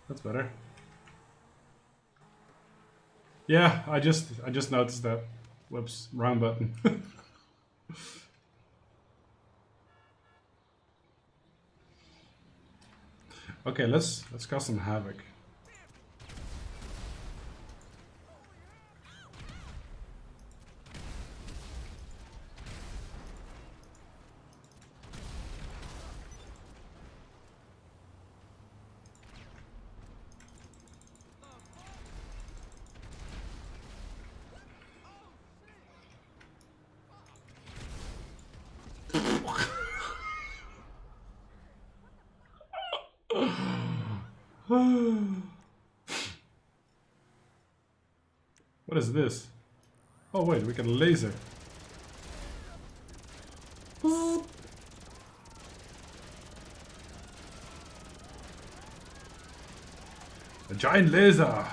That's better. Yeah, I just noticed that. Whoops, wrong button. Okay, let's cause some havoc. What is this? Oh wait, we got a laser. Boop. A giant laser.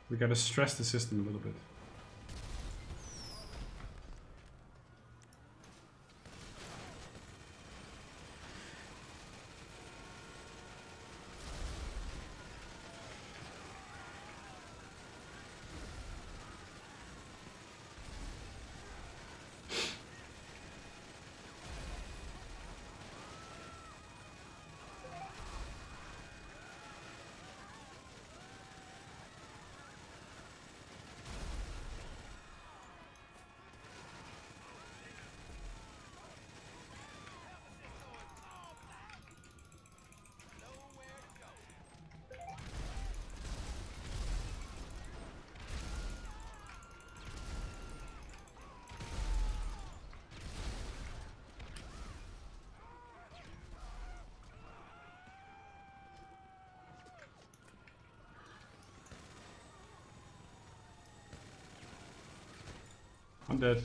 We gotta stress the system a little bit. I'm dead.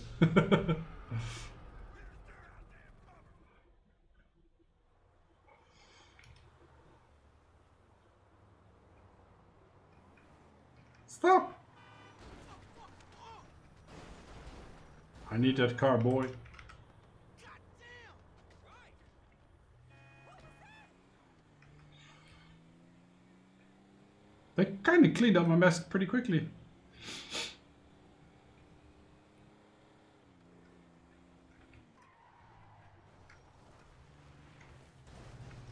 Stop! I need that car, boy. They kind of cleaned up my mess pretty quickly.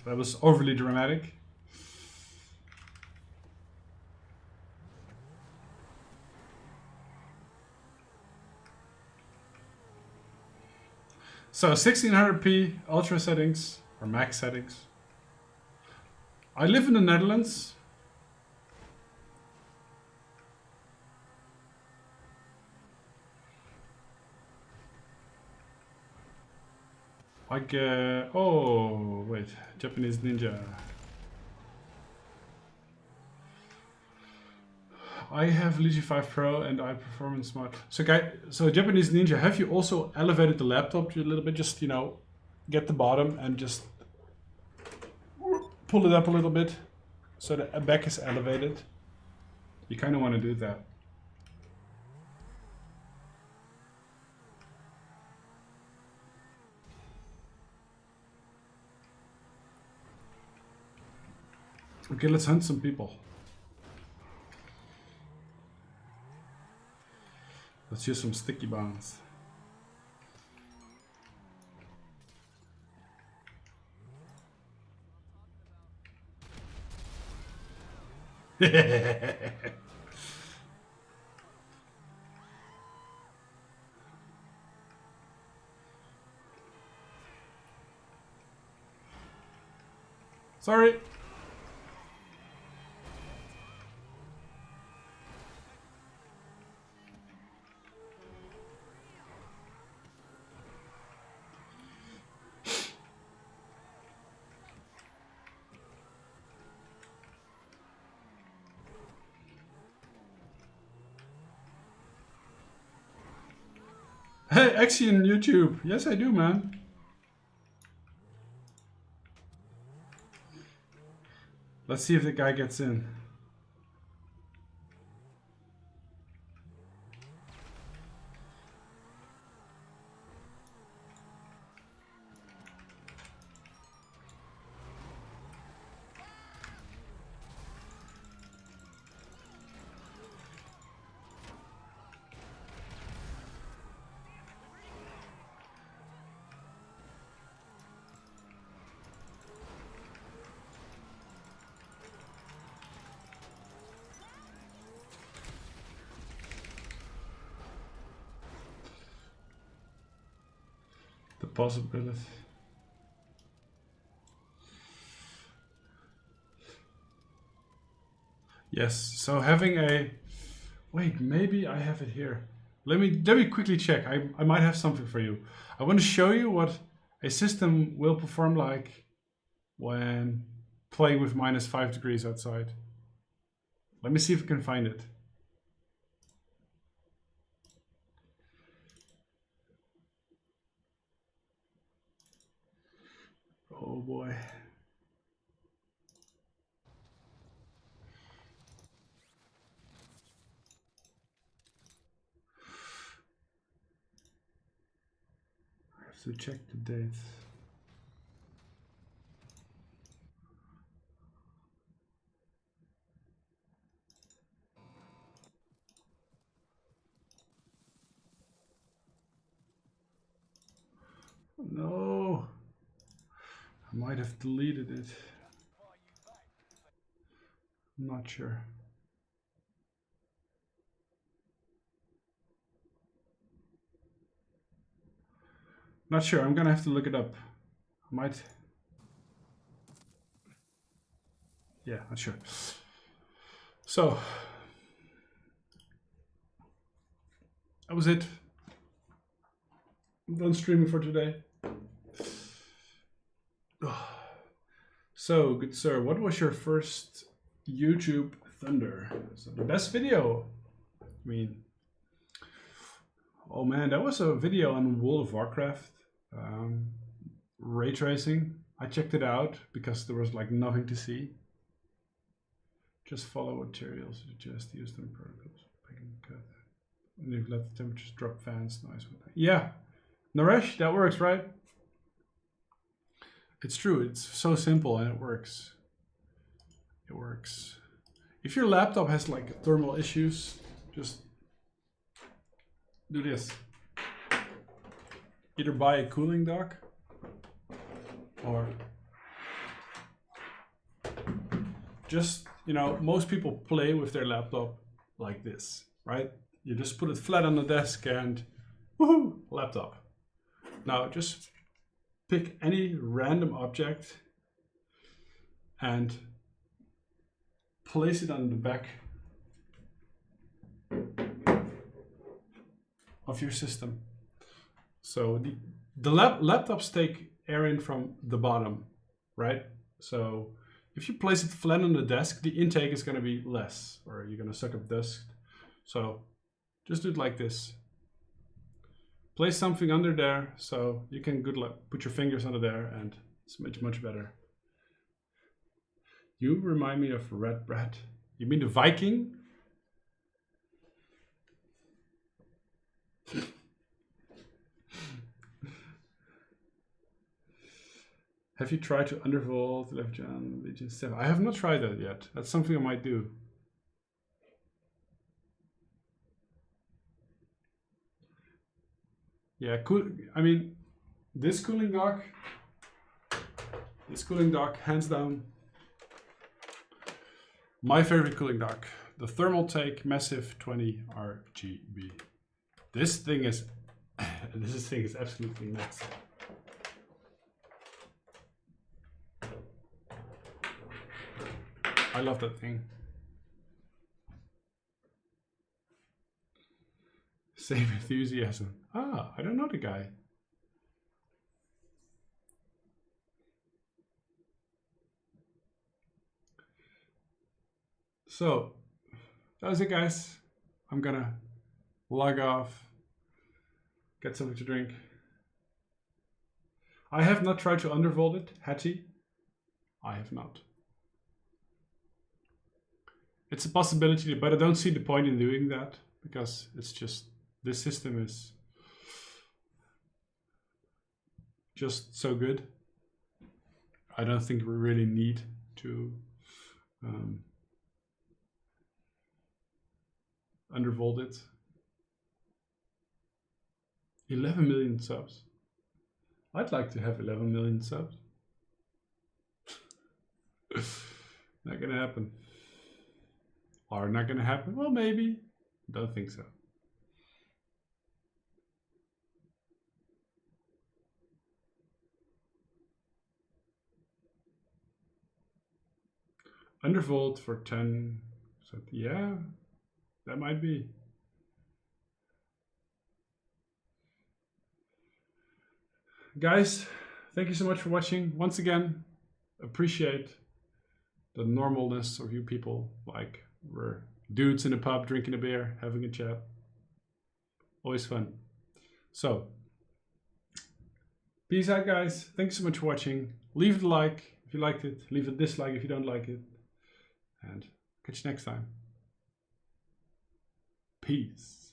That was overly dramatic. So 1600p ultra settings or max settings. I live in the Netherlands. Like, oh, wait, Japanese Ninja. I have Logitech 5 Pro and I performance smart. So Japanese Ninja, have you also elevated the laptop a little bit? Just, you know, get the bottom and just pull it up a little bit so the back is elevated. You kind of want to do that. Okay, let's hunt some people. Let's use some sticky bombs. Sorry. Hey, Axion YouTube. Yes, I do, man. Let's see if the guy gets in. Possibility. Yes, so having a wait, maybe I have it here. Let me quickly check. I might have something for you. I want to show you what a system will perform like when playing with -5 degrees outside. Let me see if I can find it. Oh boy. I have to check the dates. No. I might have deleted it. I'm not sure. Not sure. I'm gonna have to look it up. I might. Yeah, not sure. So that was it. I'm done streaming for today. So, good sir, what was your first YouTube thunder? So the best video. I mean, Oh man, that was a video on World of Warcraft. Ray tracing. I checked it out because there was like nothing to see. Just follow materials, just use them protocols. Pick and cut. And you let the temperatures drop fans, nice one. Yeah, Naresh, that works, right? It's true, it's so simple and it works. It works. If your laptop has like thermal issues, just do this. Either buy a cooling dock or just, you know, most people play with their laptop like this, right? You just put it flat on the desk and woohoo, laptop. Now just pick any random object and place it on the back of your system. So the laptops take air in from the bottom, right? So if you place it flat on the desk, the intake is going to be less, or you're going to suck up dust. So just do it like this. Place something under there so you can put your fingers under there and it's much better. You remind me of Red Brat. You mean the Viking? Have you tried to undervolt Legion 7? I have not tried that yet. That's something I might do. Yeah, cool. I mean, this cooling dock, hands down, my favorite cooling dock, the Thermaltake Massive 20 RGB. This thing is absolutely nuts. I love that thing. Same enthusiasm. Ah, I don't know the guy. So, that was it, guys. I'm gonna log off, get something to drink. I have not tried to undervolt it, Hattie. I have not. It's a possibility, but I don't see the point in doing that because it's just, this system is just so good. I don't think we really need to undervolt it. 11 million subs. I'd like to have 11 million subs. Not gonna happen. Or not gonna happen? Well, maybe. Don't think so. Undervolt for 10. So yeah, that might be. Guys, thank you so much for watching. Once again, appreciate the normalness of you people. Like, we're dudes in a pub drinking a beer, having a chat. Always fun. So, peace out, guys. Thanks so much for watching. Leave a like if you liked it. Leave a dislike if you don't like it. And catch you next time. Peace.